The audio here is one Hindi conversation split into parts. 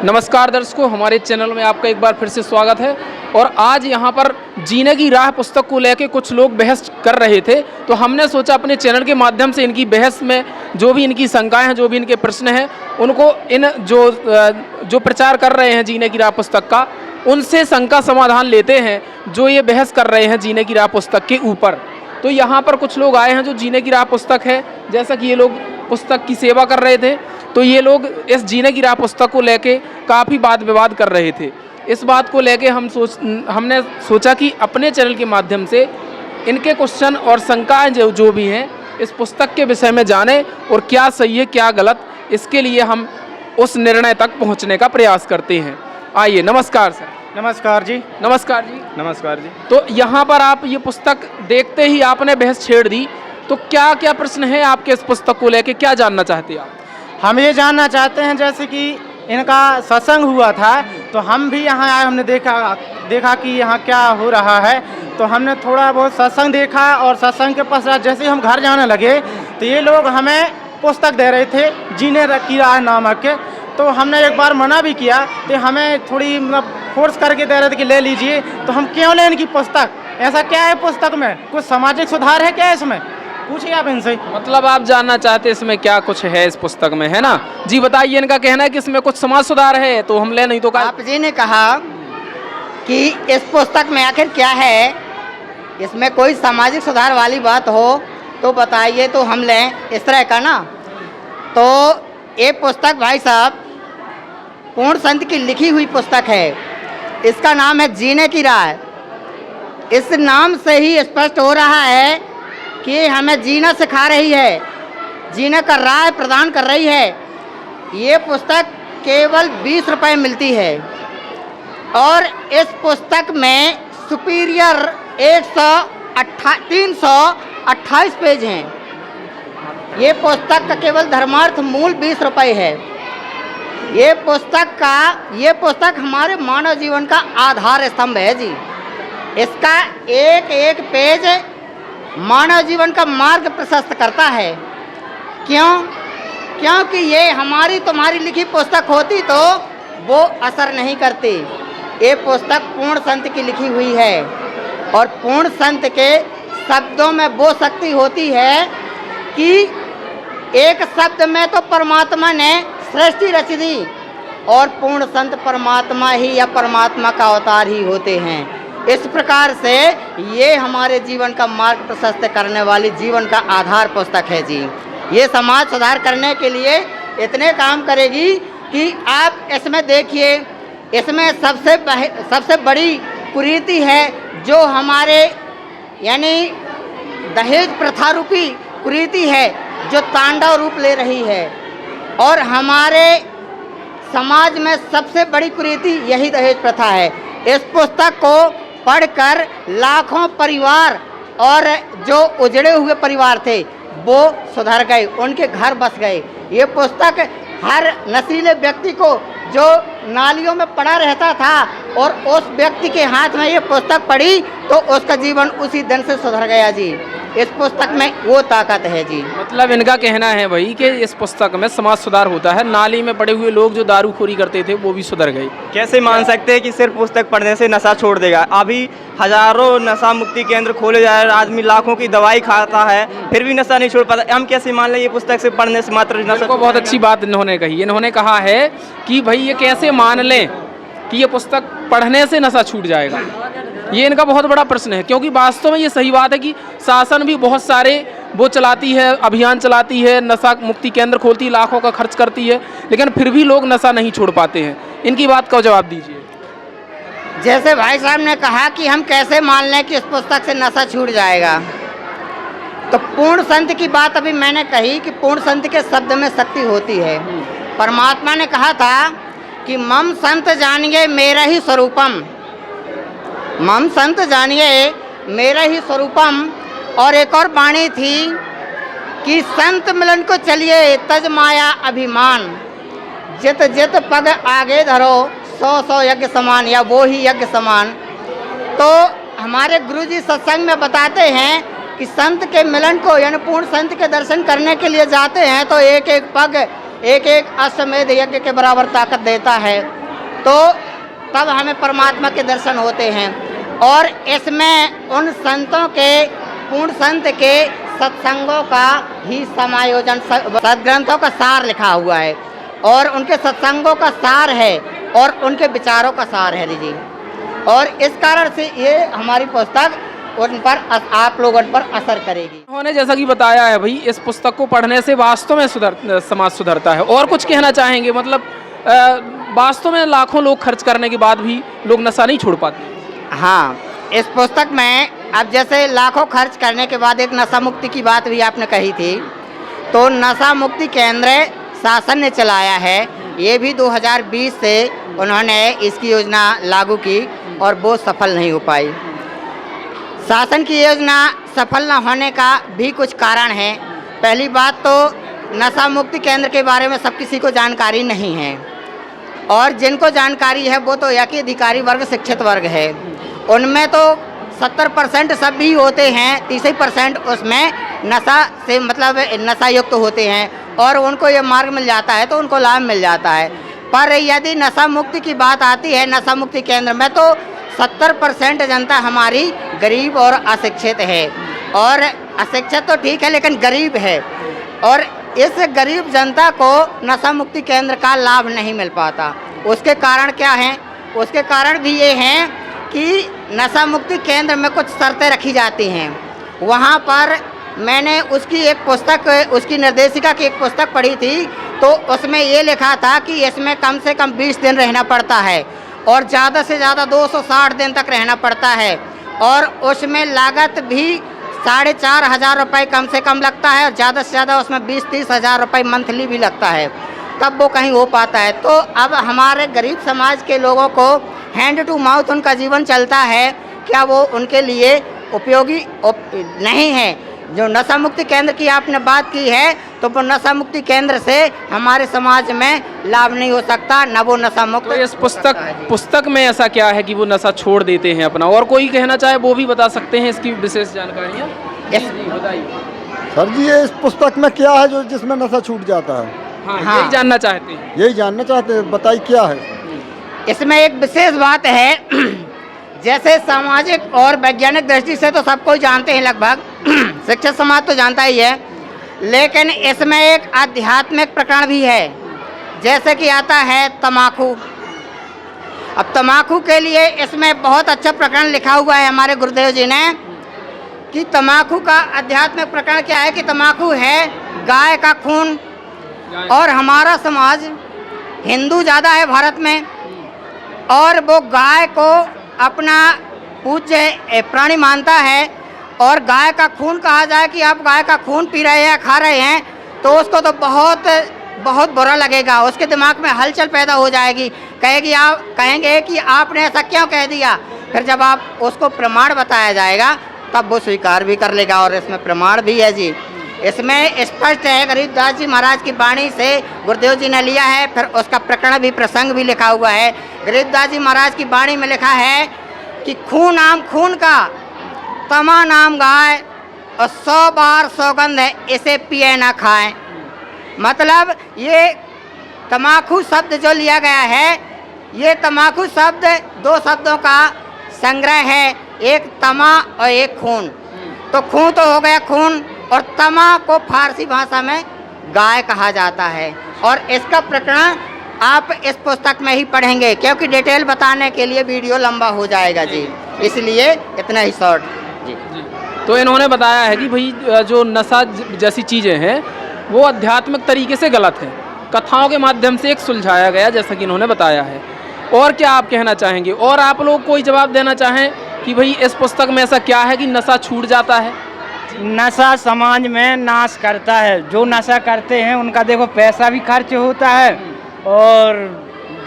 नमस्कार दर्शकों, हमारे चैनल में आपका एक बार फिर से स्वागत है। और आज यहाँ पर जीने की राह पुस्तक को लेकर कुछ लोग बहस कर रहे थे, तो हमने सोचा अपने चैनल के माध्यम से इनकी बहस में जो भी इनकी शंकाएं हैं, जो भी इनके प्रश्न हैं, उनको इन जो प्रचार कर रहे हैं जीने की राह पुस्तक का, उनसे शंका समाधान लेते हैं जो ये बहस कर रहे हैं जीने की राह पुस्तक के ऊपर। तो यहाँ पर कुछ लोग आए हैं जो जीने की राह पुस्तक है, जैसा कि ये लोग पुस्तक की सेवा कर रहे थे, तो ये लोग इस जीने की राह पुस्तक को लेके काफ़ी वाद विवाद कर रहे थे। इस बात को लेके हमने सोचा कि अपने चैनल के माध्यम से इनके क्वेश्चन और शंकाएं जो भी हैं इस पुस्तक के विषय में जानें और क्या सही है क्या गलत, इसके लिए हम उस निर्णय तक पहुंचने का प्रयास करते हैं। आइए। नमस्कार सर। नमस्कार जी। नमस्कार जी। नमस्कार जी। तो यहाँ पर आप ये पुस्तक देखते ही आपने बहस छेड़ दी, तो क्या क्या प्रश्न है आपके इस पुस्तक को लेके, क्या जानना चाहते हैं आप? हम ये जानना चाहते हैं, जैसे कि इनका सत्संग हुआ था तो हम भी यहाँ आए, हमने देखा कि यहाँ क्या हो रहा है, तो हमने थोड़ा बहुत सत्संग देखा और सत्संग के पश्चात जैसे ही हम घर जाने लगे तो ये लोग हमें पुस्तक दे रहे थे जीने की राह नामक के। तो हमने एक बार मना भी किया तो हमें थोड़ी फोर्स करके दे रहे थे कि ले लीजिए, तो हम क्यों लें इनकी पुस्तक? ऐसा क्या है पुस्तक में? कुछ सामाजिक सुधार है क्या इसमें? पूछिए आप इनसे। मतलब आप जानना चाहते हैं इसमें क्या कुछ है इस पुस्तक में, है ना जी? बताइए। इनका कहना है कि इसमें कुछ समाज सुधार है, तो हम ले, नहीं तो आप जी ने कहा कि इस पुस्तक में आखिर क्या है, इसमें कोई सामाजिक सुधार वाली बात हो तो बताइए तो हम लें, इस तरह का ना। तो ये पुस्तक भाई साहब पूर्ण संत की लिखी हुई पुस्तक है। इसका नाम है जीने की राह। इस नाम से ही स्पष्ट हो रहा है कि हमें जीना सिखा रही है, जीने का राह प्रदान कर रही है। ये पुस्तक केवल 20 रुपए मिलती है और इस पुस्तक में सुपीरियर 328 पेज हैं। ये पुस्तक का केवल धर्मार्थ मूल 20 रुपए है। ये पुस्तक हमारे मानव जीवन का आधार स्तंभ है जी। इसका एक एक पेज मानव जीवन का मार्ग प्रशस्त करता है। क्योंकि ये हमारी तुम्हारी लिखी पुस्तक होती तो वो असर नहीं करती। ये पुस्तक पूर्ण संत की लिखी हुई है और पूर्ण संत के शब्दों में वो शक्ति होती है कि एक शब्द में तो परमात्मा ने सृष्टि रच दी और पूर्ण संत परमात्मा ही या परमात्मा का अवतार ही होते हैं। इस प्रकार से ये हमारे जीवन का मार्ग प्रशस्त करने वाली जीवन का आधार पुस्तक है जी। ये समाज सुधार करने के लिए इतने काम करेगी कि आप इसमें देखिए, इसमें सबसे बड़ी कुरीति है जो हमारे यानी दहेज प्रथा रूपी कुरीति है जो तांडव रूप ले रही है। और हमारे समाज में सबसे बड़ी कुरीति यही दहेज प्रथा है। इस पुस्तक को पढ़कर लाखों परिवार और जो उजड़े हुए परिवार थे वो सुधर गए, उनके घर बस गए। ये पुस्तक हर नशीले व्यक्ति को जो नालियों में पड़ा रहता था और उस व्यक्ति के हाथ में ये पुस्तक पड़ी तो उसका जीवन उसी दिन से सुधर गया जी। इस पुस्तक में वो ताकत है जी। मतलब इनका कहना है भाई कि इस पुस्तक में समाज सुधार होता है। नाली में पड़े हुए लोग जो दारूखोरी करते थे वो भी सुधर गए। कैसे मान सकते हैं कि सिर्फ पुस्तक पढ़ने से नशा छोड़ देगा? अभी हजारों नशा मुक्ति केंद्र खोले जा रहे हैं, आदमी लाखों की दवाई खाता है फिर भी नशा नहीं छोड़ पाता। हम कैसे मान लें ये पुस्तक से पढ़ने से मात्र नशा? बहुत अच्छी बात इन्होंने कही। इन्होंने कहा है कि भाई ये कैसे मान लें कि ये पुस्तक पढ़ने से नशा छूट जाएगा। ये इनका बहुत बड़ा प्रश्न है, क्योंकि वास्तव में ये सही बात है कि शासन भी बहुत सारे वो चलाती है, अभियान चलाती है, नशा मुक्ति केंद्र खोलती है, लाखों का खर्च करती है, लेकिन फिर भी लोग नशा नहीं छोड़ पाते हैं। इनकी बात का जवाब दीजिए। जैसे भाई साहब ने कहा कि हम कैसे मान लें कि इस पुस्तक से नशा छूट जाएगा, तो पूर्ण संत की बात अभी मैंने कही कि पूर्ण संत के शब्द में शक्ति होती है। परमात्मा ने कहा था कि मम संत जानिए मेरा ही स्वरूपम, मम संत जानिए मेरा ही स्वरूपम। और एक और वाणी थी कि संत मिलन को चलिए तज माया अभिमान, जित जित पग आगे धरो 100 यज्ञ समान, या वो ही यज्ञ समान। तो हमारे गुरुजी सत्संग में बताते हैं कि संत के मिलन को यानी पूर्ण संत के दर्शन करने के लिए जाते हैं तो एक एक पग एक एक अश्वमेध यज्ञ के बराबर ताकत देता है, तो तब हमें परमात्मा के दर्शन होते हैं। और इसमें उन संतों के, पूर्ण संत के सत्संगों का ही समायोजन, सदग्रंथों का सार लिखा हुआ है और उनके सत्संगों का सार है और उनके विचारों का सार है जी। और इस कारण से ये हमारी पुस्तक उन पर, आप लोगों पर असर करेगी। उन्होंने जैसा कि बताया है भाई, इस पुस्तक को पढ़ने से वास्तव में समाज सुधरता है। और कुछ कहना चाहेंगे, मतलब वास्तव में लाखों लोग खर्च करने के बाद भी लोग नशा नहीं छोड़ पाते। हाँ, इस पुस्तक में अब जैसे लाखों खर्च करने के बाद एक नशा मुक्ति की बात भी आपने कही थी, तो नशा मुक्ति केंद्र शासन ने चलाया है। ये भी 2020 से उन्होंने इसकी योजना लागू की और वो सफल नहीं हो पाई। शासन की योजना सफल न होने का भी कुछ कारण है। पहली बात तो नशा मुक्ति केंद्र के बारे में सब किसी को जानकारी नहीं है, और जिनको जानकारी है वो तो या कि अधिकारी वर्ग, शिक्षित वर्ग है। उनमें तो 70% सब भी होते हैं, 30% उसमें नशा से मतलब नशा युक्त होते हैं और उनको ये मार्ग मिल जाता है तो उनको लाभ मिल जाता है। पर यदि नशा मुक्ति की बात आती है नशा मुक्ति केंद्र में, तो 70% जनता हमारी गरीब और अशिक्षित है। और अशिक्षित तो ठीक है लेकिन गरीब है, और इस गरीब जनता को नशा मुक्ति केंद्र का लाभ नहीं मिल पाता। उसके कारण क्या हैं? उसके कारण भी ये हैं कि नशा मुक्ति केंद्र में कुछ शर्तें रखी जाती हैं। वहाँ पर मैंने उसकी एक पुस्तक, उसकी निर्देशिका की एक पुस्तक पढ़ी थी, तो उसमें ये लिखा था कि इसमें कम से कम 20 दिन रहना पड़ता है और ज़्यादा से ज़्यादा 260 दिन तक रहना पड़ता है, और उसमें लागत भी 4,500 रुपये कम से कम लगता है और ज़्यादा से ज़्यादा उसमें 20-30 हज़ार रुपये मंथली भी लगता है, तब वो कहीं हो पाता है। तो अब हमारे गरीब समाज के लोगों को हैंड टू माउथ उनका जीवन चलता है, क्या वो उनके लिए उपयोगी नहीं है? जो नशा मुक्ति केंद्र की आपने बात की है, तो वो नशा मुक्ति केंद्र से हमारे समाज में लाभ नहीं हो सकता, न वो नशा मुक्त। तो इस पुस्तक में ऐसा क्या है कि वो नशा छोड़ देते हैं अपना? और कोई कहना चाहे वो भी बता सकते हैं इसकी विशेष जानकारियाँ। बताइए सर जी, ये इस पुस्तक में क्या है जो जिसमें नशा छूट जाता है? हाँ, यही जानना चाहते हैं। यही जानना चाहते हैं, बताइए क्या है इसमें? एक विशेष बात है, जैसे सामाजिक और वैज्ञानिक दृष्टि से तो सब कोई जानते हैं, लगभग शिक्षित समाज तो जानता ही है, लेकिन इसमें एक आध्यात्मिक प्रकरण भी है। जैसे कि आता है तम्बाकू। अब तम्बाकू के लिए इसमें बहुत अच्छा प्रकरण लिखा हुआ है हमारे गुरुदेव जी ने, कि तम्बाकू का आध्यात्मिक प्रकरण क्या है कि तम्बाकू है गाय का खून, और हमारा समाज हिंदू ज़्यादा है भारत में, और वो गाय को अपना पूज्य प्राणी मानता है, और गाय का खून कहा जाए कि आप गाय का खून पी रहे हैं, खा रहे हैं, तो उसको तो बहुत बहुत बुरा लगेगा, उसके दिमाग में हलचल पैदा हो जाएगी, कहेंगे कि आपने ऐसा क्यों कह दिया। फिर जब आप उसको प्रमाण बताया जाएगा तब वो स्वीकार भी कर लेगा, और इसमें प्रमाण भी है जी। इसमें स्पष्ट है, गरीबदास जी महाराज की वाणी से गुरुदेव जी ने लिया है, फिर उसका प्रकरण भी, प्रसंग भी लिखा हुआ है। गरीबदास जी महाराज की वाणी में लिखा है कि खून नाम खून का, तमा नाम गाय, और 100 बार सौगंध है इसे पिए ना खाएं। मतलब ये तम्बाकू शब्द जो लिया गया है, ये तम्बाकू शब्द 2 शब्दों का संग्रह है, एक तमा और एक खून। तो खून तो हो गया खून, और तमा को फारसी भाषा में गाय कहा जाता है। और इसका प्रकरण आप इस पुस्तक में ही पढ़ेंगे, क्योंकि डिटेल बताने के लिए वीडियो लंबा हो जाएगा जी, इसलिए इतना ही शॉर्ट जी। तो इन्होंने बताया है कि भाई जो नशा जैसी चीज़ें हैं वो आध्यात्मिक तरीके से गलत है, कथाओं के माध्यम से एक सुलझाया गया, जैसा कि इन्होंने बताया है। और क्या आप कहना चाहेंगे, और आप लोग कोई जवाब देना चाहें कि भाई इस पुस्तक में ऐसा क्या है कि नशा छूट जाता है? नशा समाज में नाश करता है। जो नशा करते हैं उनका देखो पैसा भी खर्च होता है और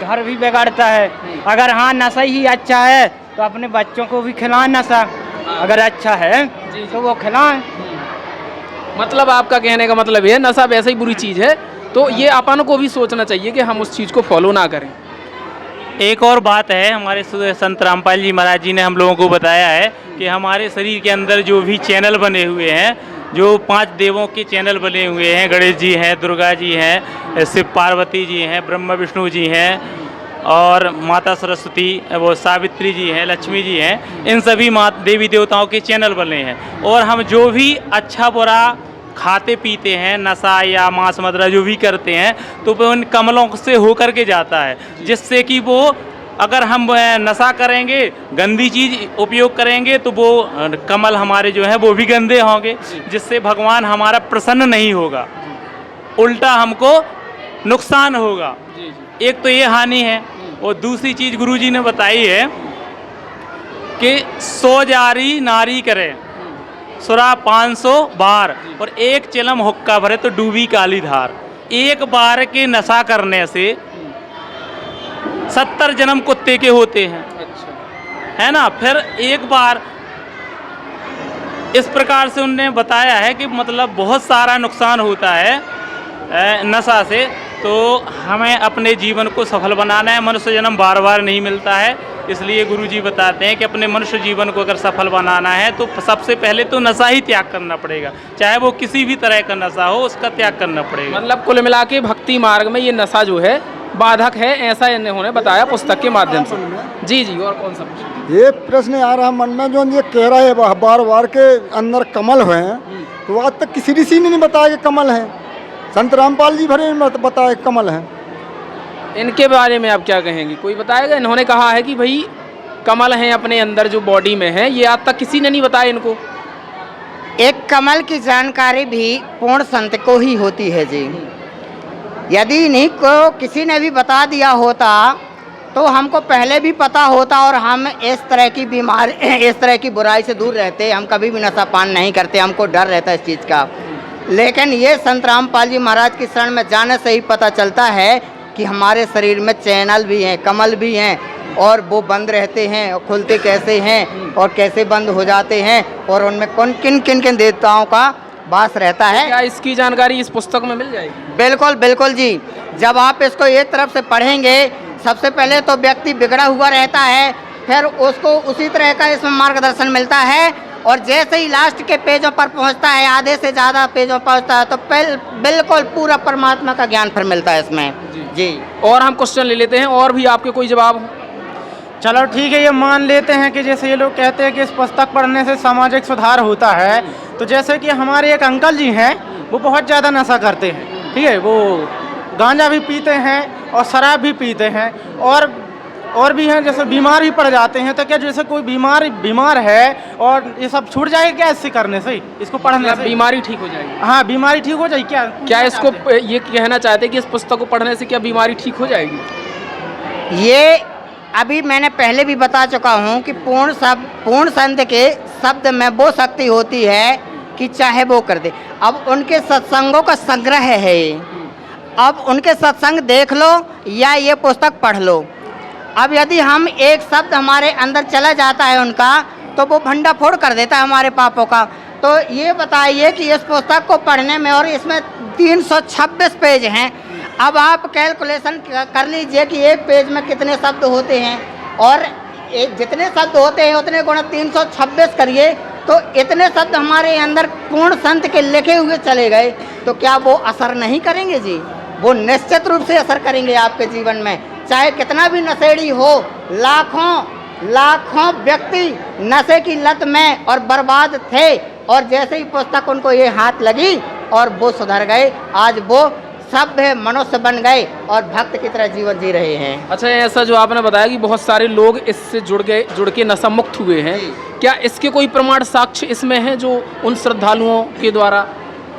घर भी बिगाड़ता है। अगर हाँ नशा ही अच्छा है तो अपने बच्चों को भी खिलाएं नशा, अगर अच्छा है तो वो खिलाएं। मतलब आपका कहने का मतलब ये नशा वैसे ही बुरी चीज़ है, तो ये अपन को भी सोचना चाहिए कि हम उस चीज़ को फॉलो ना करें। एक और बात है, हमारे संत रामपाल जी महाराज जी ने हम लोगों को बताया है कि हमारे शरीर के अंदर जो भी चैनल बने हुए हैं जो 5 देवों के चैनल बने हुए हैं, गणेश जी हैं, दुर्गा जी हैं, शिव पार्वती जी हैं, ब्रह्मा विष्णु जी हैं और माता सरस्वती, वो सावित्री जी हैं, लक्ष्मी जी हैं, इन सभी देवी देवताओं के चैनल बने हैं। और हम जो भी अच्छा बुरा खाते पीते हैं, नशा या मांस मदिरा जो भी करते हैं, तो वो उन कमलों से होकर के जाता है, जिससे कि वो अगर हम नशा करेंगे, गंदी चीज़ उपयोग करेंगे, तो वो कमल हमारे जो हैं वो भी गंदे होंगे, जिससे भगवान हमारा प्रसन्न नहीं होगा, उल्टा हमको नुकसान होगा। एक तो ये हानि है। और दूसरी चीज़ गुरुजी ने बताई है कि 100 जारी नारी करे, सुरा 500 बार, और एक चिलम हुक्का भरे तो डूबी काली धार। एक बार के नशा करने से 70 जन्म कुत्ते के होते हैं, है ना। फिर एक बार इस प्रकार से उनने बताया है कि मतलब बहुत सारा नुकसान होता है नशा से। तो हमें अपने जीवन को सफल बनाना है। मनुष्य जन्म बार बार नहीं मिलता है, इसलिए गुरुजी बताते हैं कि अपने मनुष्य जीवन को अगर सफल बनाना है तो सबसे पहले तो नशा ही त्याग करना पड़ेगा, चाहे वो किसी भी तरह का नशा हो, उसका त्याग करना पड़ेगा। मतलब कुल मिला के भक्ति मार्ग में ये नशा जो है बाधक है, ऐसा इन्होंने बताया पुस्तक के माध्यम से। जी जी, और कौन सा प्रश्न? ये प्रश्न आ रहा मन में, जो ये कह रहा है बार बार के अंदर कमल हुए हैं, तो आज तक किसी ऋषि ने नहीं बताया कि कमल है। संत रामपाल जी भरे ने बताया कमल है। इनके बारे में आप क्या कहेंगे? कोई बताएगा? इन्होंने कहा है कि भाई कमल हैं अपने अंदर जो बॉडी में है, ये आज तक किसी ने नहीं बताया इनको। एक कमल की जानकारी भी पूर्ण संत को ही होती है जी। यदि इन्हीं को किसी ने भी बता दिया होता तो हमको पहले भी पता होता और हम इस तरह की बीमारी, इस तरह की बुराई से दूर रहते। हम कभी भी नशा पान नहीं करते, हमको डर रहता है इस चीज़ का। लेकिन ये संत रामपाल जी महाराज की शरण में जाने से ही पता चलता है कि हमारे शरीर में चैनल भी हैं, कमल भी हैं, और वो बंद रहते हैं और खुलते कैसे हैं और कैसे बंद हो जाते हैं, और उनमें कौन किन किन किन देवताओं का वास रहता है। क्या इसकी जानकारी इस पुस्तक में मिल जाएगी? बिल्कुल बिल्कुल जी। जब आप इसको एक तरफ से पढ़ेंगे, सबसे पहले तो व्यक्ति बिगड़ा हुआ रहता है, फिर उसको उसी तरह का इसमें मार्गदर्शन मिलता है, और जैसे ही लास्ट के पेजों पर पहुंचता है, आधे से ज़्यादा पेजों पर पहुंचता है, तो बिल्कुल पूरा परमात्मा का ज्ञान फिर मिलता है इसमें जी। और हम क्वेश्चन ले लेते हैं, और भी आपके कोई जवाब हो? चलो ठीक है, ये मान लेते हैं कि जैसे ये लोग कहते हैं कि इस पुस्तक पढ़ने से सामाजिक सुधार होता है, तो जैसे कि हमारे एक अंकल जी हैं, वो बहुत ज़्यादा नशा करते हैं, ठीक है। वो गांजा भी पीते हैं और शराब भी पीते हैं, और भी हैं, जैसे बीमार भी पड़ जाते हैं। तो क्या जैसे कोई बीमार है और ये सब छूट जाएगा क्या इससे करने से, इसको पढ़ने से? बीमारी ठीक हो जाएगी? हाँ, बीमारी ठीक हो जाएगी। क्या इसको ये कहना चाहते हैं कि इस पुस्तक को पढ़ने से क्या बीमारी ठीक हो जाएगी? ये अभी मैंने पहले भी बता चुका हूँ कि पूर्ण संत के शब्द में वो शक्ति होती है कि चाहे वो कर दे। अब उनके सत्संगों का संग्रह है ये। अब उनके सत्संग देख लो या ये पुस्तक पढ़ लो। अब यदि हम एक शब्द हमारे अंदर चला जाता है उनका, तो वो भंडा फोड़ कर देता है हमारे पापों का। तो ये बताइए कि इस पुस्तक को पढ़ने में, और इसमें 326 पेज हैं। अब आप कैलकुलेशन कर लीजिए कि एक पेज में कितने शब्द होते हैं, और जितने शब्द होते हैं उतने गुणा 326 करिए, तो इतने शब्द हमारे अंदर पूर्ण संत के लिखे हुए चले गए, तो क्या वो असर नहीं करेंगे जी? वो निश्चित रूप से असर करेंगे आपके जीवन में। चाहे कितना भी नशेड़ी हो, लाखों व्यक्ति नशे की लत में और बर्बाद थे, और जैसे ही पुस्तक उनको ये हाथ लगी और वो सुधर गए। आज वो सभ्य मनुष्य बन गए और भक्त की तरह जीवन जी रहे हैं। अच्छा, ऐसा जो आपने बताया कि बहुत सारे लोग इससे जुड़ के नशा मुक्त हुए हैं, क्या इसके कोई प्रमाण साक्ष्य इसमें हैं जो उन श्रद्धालुओं के द्वारा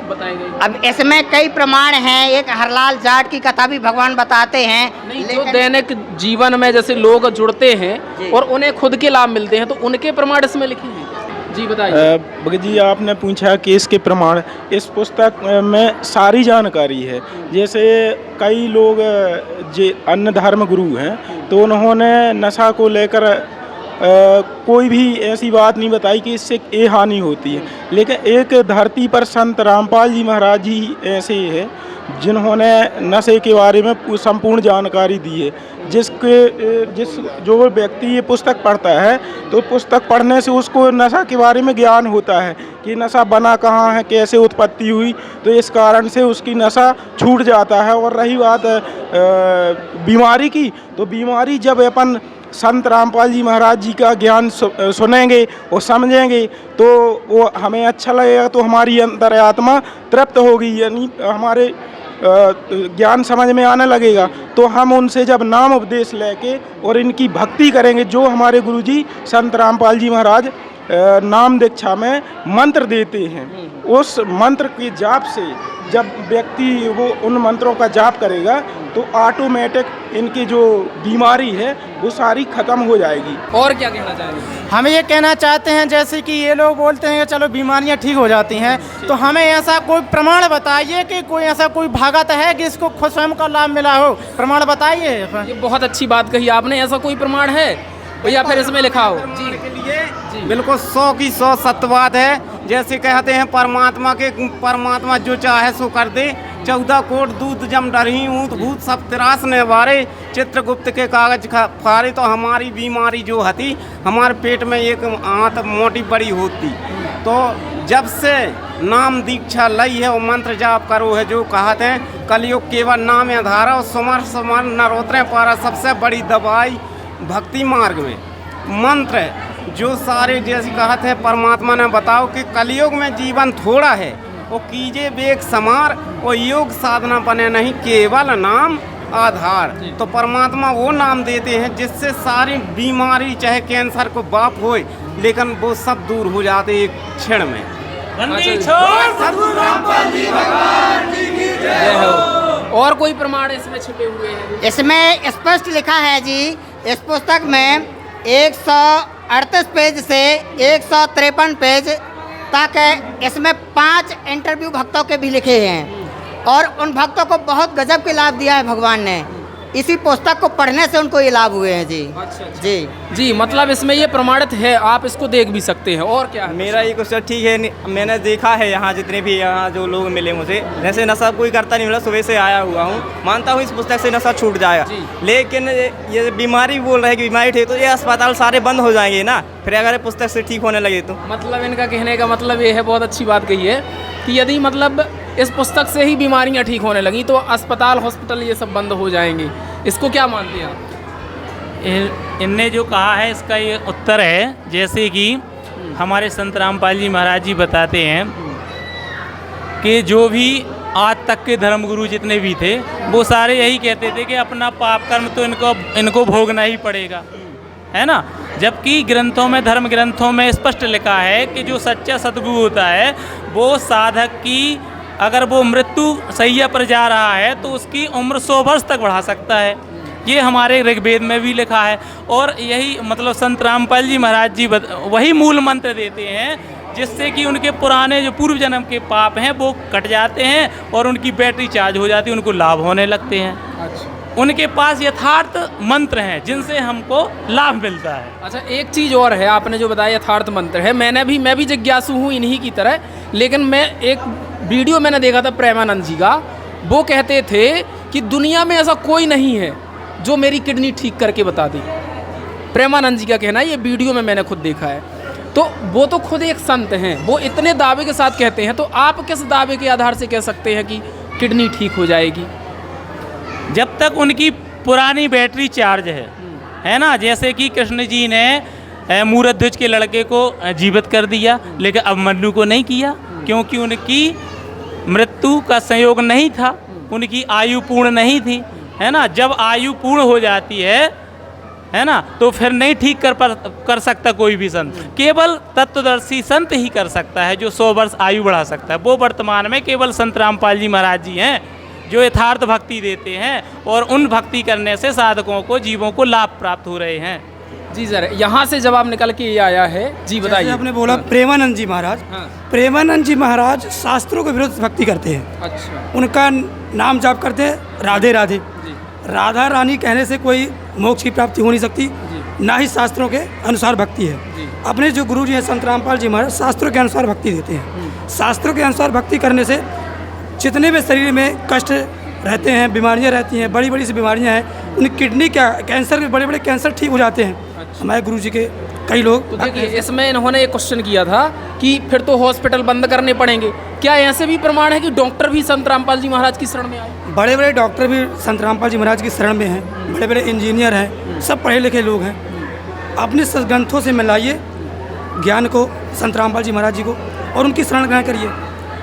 बताए गए? अब इसमें कई प्रमाण हैं। एक हरलाल जाट की कथा भी भगवान बताते हैं। नहीं, जो दैनिक जीवन में जैसे लोग जुड़ते हैं और उन्हें खुद के लाभ मिलते हैं, तो उनके प्रमाण इसमें लिखे हैं? जी बताइए। भगत जी, आपने पूछा कि इसके प्रमाण, इस पुस्तक में सारी जानकारी है। जैसे कई लोग जो अन्य धर्म गुरु हैं, तो उन्होंने नशा को लेकर कोई भी ऐसी बात नहीं बताई कि इससे ये हानि होती है। लेकिन एक धरती पर संत रामपाल जी महाराज जी ऐसे हैं जिन्होंने नशे के बारे में संपूर्ण जानकारी दी है। जो व्यक्ति ये पुस्तक पढ़ता है, तो पुस्तक पढ़ने से उसको नशा के बारे में ज्ञान होता है कि नशा बना कहाँ है, कैसे उत्पत्ति हुई, तो इस कारण से उसकी नशा छूट जाता है। और रही बात बीमारी की, तो बीमारी जब अपन संत रामपाल जी महाराज जी का ज्ञान सुनेंगे और समझेंगे तो वो हमें अच्छा लगेगा, तो हमारी अंतरात्मा तृप्त होगी, यानी हमारे ज्ञान समझ में आने लगेगा। तो हम उनसे जब नाम उपदेश लेके और इनकी भक्ति करेंगे, जो हमारे गुरुजी संत रामपाल जी महाराज नाम दीक्षा में मंत्र देते हैं, उस मंत्र के जाप से जब व्यक्ति वो उन मंत्रों का जाप करेगा तो ऑटोमेटिक इनकी जो बीमारी है वो सारी खत्म हो जाएगी। और क्या कहना चाहेंगे? हम ये कहना चाहते हैं, जैसे कि ये लोग बोलते हैं कि चलो बीमारियां ठीक हो जाती हैं, तो हमें ऐसा कोई प्रमाण बताइए कि कोई ऐसा कोई भगत है कि इसको खुद स्वयं का लाभ मिला हो, प्रमाण बताइए। ये बहुत अच्छी बात कही आपने, ऐसा कोई प्रमाण है भैया फिर इसमें लिखा हो? जी बिल्कुल 100 की 100 सत्य बात है। जैसे कहते हैं परमात्मा जो चाहे सो कर दे, 14 कोट दूध जम डरही ऊँट भूत सब तिरास ने वारे, चित्रगुप्त के कागज फारे। तो हमारी बीमारी जो हती, हमारे पेट में एक आंत मोटी बड़ी होती, तो जब से नाम दीक्षा लई है और मंत्र जाप करो है, जो कहते हैं कलयुग केवल नाम आधारा और सुमर सुमर नरोत्तरे पारा, सबसे बड़ी दवाई भक्ति मार्ग में मंत्र है। जो सारे जैसे कहते हैं परमात्मा ने बताओ कि कलयुग में जीवन थोड़ा है, वो कीजे वेग समार और योग साधना बने नहीं, केवल नाम आधार। तो परमात्मा वो नाम देते हैं जिससे सारी बीमारी, चाहे कैंसर को बाप होए, लेकिन वो सब दूर हो जाते एक क्षण में। और कोई प्रमाण इसमें छिपे हुए हैं? इसमें स्पष्ट लिखा है जी, इस पुस्तक में 138 पेज से 153 पेज तक इसमें 5 इंटरव्यू भक्तों के भी लिखे हैं, और उन भक्तों को बहुत गजब के लाभ दिया है भगवान ने। इसी पुस्तक को पढ़ने से उनको ये लाभ हुए हैं जी। अच्छा। जी मतलब इसमें ये प्रमाणित है, आप इसको देख भी सकते हैं। और क्या है? मेरा ये क्वेश्चन ठीक है, मैंने देखा है यहाँ जितने भी यहाँ जो लोग मिले मुझे, जैसे नशा कोई करता नहीं मिला, सुबह से आया हुआ हूँ, मानता हूँ इस पुस्तक से नशा छूट जाएगा, लेकिन ये बीमारी बोल रहे हैं कि बीमारी ठीक, तो ये अस्पताल सारे बंद हो जाएंगे ना फिर अगर पुस्तक से ठीक होने लगे तो। मतलब इनका कहने का मतलब ये है, बहुत अच्छी बात कही है, कि यदि मतलब इस पुस्तक से ही बीमारियां ठीक होने लगी तो अस्पताल हॉस्पिटल ये सब बंद हो जाएंगे। इसको क्या मानते हैं आप? इनने जो कहा है इसका ये उत्तर है, जैसे कि हमारे संत रामपाल जी महाराज जी बताते हैं कि जो भी आज तक के धर्मगुरु जितने भी थे, वो सारे यही कहते थे कि अपना पाप कर्म तो इनको भोगना ही पड़ेगा, है ना। जबकि ग्रंथों में, धर्म ग्रंथों में स्पष्ट लिखा है कि जो सच्चा सद्गुरु होता है वो साधक की, अगर वो मृत्यु सैया पर जा रहा है तो उसकी उम्र 100 वर्ष तक बढ़ा सकता है। ये हमारे ऋग्वेद में भी लिखा है, और यही मतलब संत रामपाल जी महाराज जी वही मूल मंत्र देते हैं जिससे कि उनके पुराने जो पूर्व जन्म के पाप हैं वो कट जाते हैं और उनकी बैटरी चार्ज हो जाती है, उनको लाभ होने लगते हैं। अच्छा। उनके पास यथार्थ मंत्र हैं जिनसे हमको लाभ मिलता है। अच्छा, एक चीज़ और है, आपने जो बताया यथार्थ मंत्र है, मैं भी जिज्ञासु हूँ इन्हीं की तरह, लेकिन मैं एक वीडियो मैंने देखा था प्रेमानंद जी का, वो कहते थे कि दुनिया में ऐसा कोई नहीं है जो मेरी किडनी ठीक करके बता दे। प्रेमानंद जी का कहना है, ये वीडियो में मैंने खुद देखा है। तो वो तो खुद एक संत हैं, वो इतने दावे के साथ कहते हैं, तो आप किस दावे के आधार से कह सकते हैं कि किडनी ठीक हो जाएगी? जब तक उनकी पुरानी बैटरी चार्ज है ना। जैसे कि कृष्ण जी ने मूरध्वज के लड़के को जीवित कर दिया, लेकिन अब मन्नू को नहीं किया, क्योंकि उनकी मृत्यु का संयोग नहीं था, उनकी आयु पूर्ण नहीं थी, है ना। जब आयु पूर्ण हो जाती है ना, तो फिर नहीं ठीक कर सकता कोई भी संत, केवल तत्वदर्शी संत ही कर सकता है जो 100 वर्ष आयु बढ़ा सकता है। वो वर्तमान में केवल संत रामपाल जी महाराज जी हैं जो यथार्थ भक्ति देते हैं, और उन भक्ति करने से साधकों को, जीवों को लाभ प्राप्त हो रहे हैं। जी सर, यहाँ से जवाब निकल के ये आया है। जी बताइए। आपने बोला प्रेमानंद जी महाराज, हाँ। प्रेमानंद जी महाराज शास्त्रों के विरुद्ध भक्ति करते हैं। अच्छा। उनका नाम जाप करते हैं राधे राधे। राधा रानी कहने से कोई मोक्ष की प्राप्ति हो नहीं सकती, ना ही शास्त्रों के अनुसार भक्ति है। अपने जो गुरु जी हैं संत रामपाल जी महाराज, शास्त्रों के अनुसार भक्ति देते हैं। शास्त्रों के अनुसार भक्ति करने से जितने भी शरीर में कष्ट रहते हैं, बीमारियां रहती हैं, बड़ी बड़ी सी बीमारियां हैं, उन किडनी क्या कैंसर के बड़े बड़े कैंसर ठीक हो जाते हैं। हमारे गुरु जी के कई लोग तो देखिए इसमें इन्होंने एक क्वेश्चन किया था कि फिर तो हॉस्पिटल बंद करने पड़ेंगे, क्या ऐसे भी प्रमाण है कि डॉक्टर भी संत रामपाल जी महाराज की शरण में आए? बड़े बड़े डॉक्टर भी संत रामपाल जी महाराज की शरण में हैं, बड़े बड़े इंजीनियर हैं, सब पढ़े लिखे लोग हैं। अपने ग्रंथों से मिलाइए ज्ञान को, संत रामपाल जी महाराज जी को, और उनकी शरण ग्रहण करिए,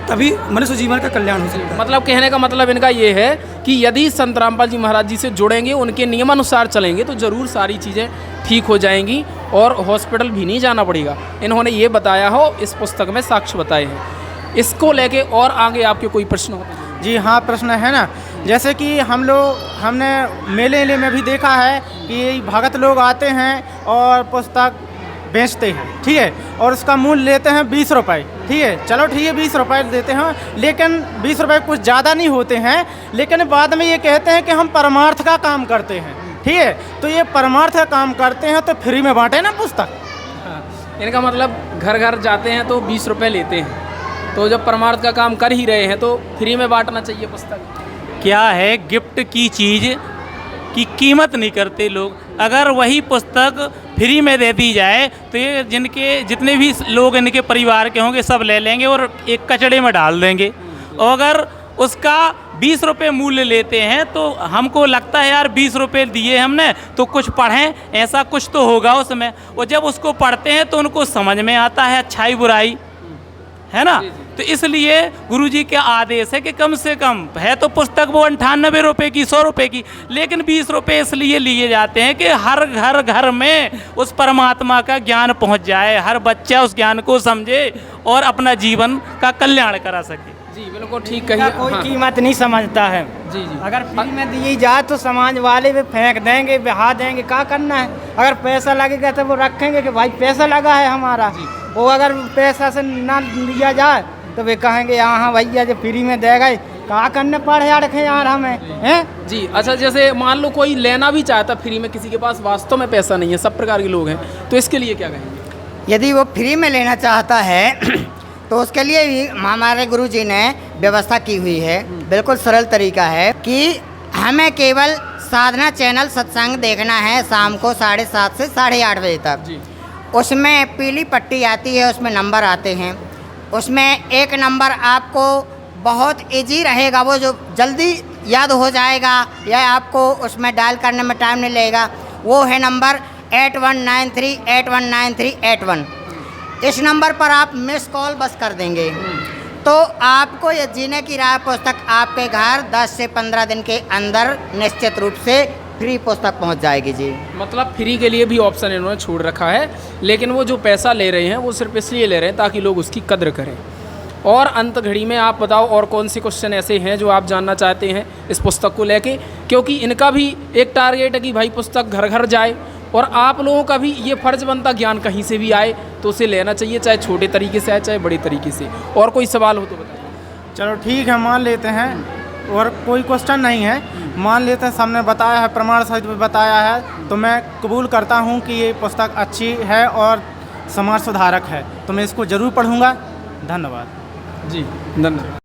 तभी मनुष्य जीवन का कल्याण हो सकता है। मतलब कहने का मतलब इनका ये है कि यदि संत रामपाल जी महाराज जी से जुड़ेंगे, उनके नियमानुसार चलेंगे तो ज़रूर सारी चीज़ें ठीक हो जाएंगी और हॉस्पिटल भी नहीं जाना पड़ेगा। इन्होंने ये बताया हो, इस पुस्तक में साक्ष्य बताए हैं। इसको लेके और आगे आपके कोई प्रश्न हो? जी हाँ, प्रश्न है ना। जैसे कि हमने मेले में भी देखा है कि भगत लोग आते हैं और पुस्तक बेचते हैं, ठीक है, और उसका मूल्य लेते हैं 20 रुपये, ठीक है, चलो ठीक है 20 रुपये देते हैं, लेकिन 20 रुपये कुछ ज़्यादा नहीं होते हैं, लेकिन बाद में ये कहते हैं कि हम परमार्थ का काम करते हैं, ठीक है, तो ये परमार्थ का काम करते हैं तो फ्री में बांटे ना पुस्तक। इनका मतलब घर घर जाते हैं तो 20 रुपये लेते हैं, तो जब परमार्थ का काम कर ही रहे हैं तो फ्री में बांटना चाहिए पुस्तक। क्या है, गिफ्ट की चीज़ की कीमत नहीं करते लोग। अगर वही पुस्तक फ्री में दे दी जाए तो ये जितने भी लोग इनके परिवार के होंगे सब ले लेंगे और एक कचड़े में डाल देंगे। और अगर उसका 20 रुपये मूल्य लेते हैं तो हमको लगता है यार 20 रुपये दिए हमने तो कुछ पढ़ें, ऐसा कुछ तो होगा उसमें। और जब उसको पढ़ते हैं तो उनको समझ में आता है अच्छाई बुराई, है ना। तो इसलिए गुरुजी के आदेश है कि कम से कम है तो पुस्तक वो 98 रुपये की, 100 रुपये की, लेकिन 20 रुपये इसलिए लिए जाते हैं कि हर घर में उस परमात्मा का ज्ञान पहुंच जाए, हर बच्चा उस ज्ञान को समझे और अपना जीवन का कल्याण करा सके। जी बिल्कुल ठीक कहिए। कोई हाँ। कीमत नहीं समझता है। जी जी। अगर फ्री में दी जाए तो समाज वाले भी फेंक देंगे, बहा देंगे, क्या करना है। अगर पैसा लगेगा तो वो रखेंगे कि भाई पैसा लगा है हमारा। वो अगर पैसा से ना लिया जाए तो वे कहेंगे हाँ भैया जो फ्री में दे गए, क्या करने पड़े रखे यार हमें, हैं। जी अच्छा, जैसे मान लो कोई लेना भी चाहता फ्री में, किसी के पास वास्तव में पैसा नहीं है, सब प्रकार के लोग हैं, तो इसके लिए क्या कहेंगे? यदि वो फ्री में लेना चाहता है तो उसके लिए भी हमारे गुरुजी ने व्यवस्था की हुई है। बिल्कुल सरल तरीका है कि हमें केवल साधना चैनल सत्संग देखना है शाम को 7:30 से 8:30 बजे तक। उसमें पीली पट्टी आती है, उसमें नंबर आते हैं, उसमें एक नंबर आपको बहुत इजी रहेगा, वो जो जल्दी याद हो जाएगा या आपको उसमें डायल करने में टाइम नहीं लगेगा। वो है नंबर 8193819381। इस नंबर पर आप मिस कॉल बस कर देंगे तो आपको ये जीने की राह पुस्तक आपके घर 10 से 15 दिन के अंदर निश्चित रूप से फ्री पुस्तक पहुंच जाएगी। जी मतलब फ्री के लिए भी ऑप्शन इन्होंने छोड़ रखा है, लेकिन वो जो पैसा ले रहे हैं वो सिर्फ इसलिए ले रहे हैं ताकि लोग उसकी कद्र करें। और अंत घड़ी में आप बताओ और कौन से क्वेश्चन ऐसे हैं जो आप जानना चाहते हैं इस पुस्तक को लेके, क्योंकि इनका भी एक टारगेट है कि भाई पुस्तक घर घर जाए और आप लोगों का भी ये फर्ज बनता ज्ञान कहीं से भी आए तो उसे लेना चाहिए, चाहे छोटे तरीके से आए चाहे बड़े तरीके से। और कोई सवाल हो तो बताइए। चलो ठीक है, मान लेते हैं और कोई क्वेश्चन नहीं है, मान लेते हैं सबने बताया है, प्रमाण सहित भी बताया है, तो मैं कबूल करता हूँ कि ये पुस्तक अच्छी है और समाज सुधारक है, तो मैं इसको ज़रूर पढ़ूँगा। धन्यवाद। जी धन्यवाद।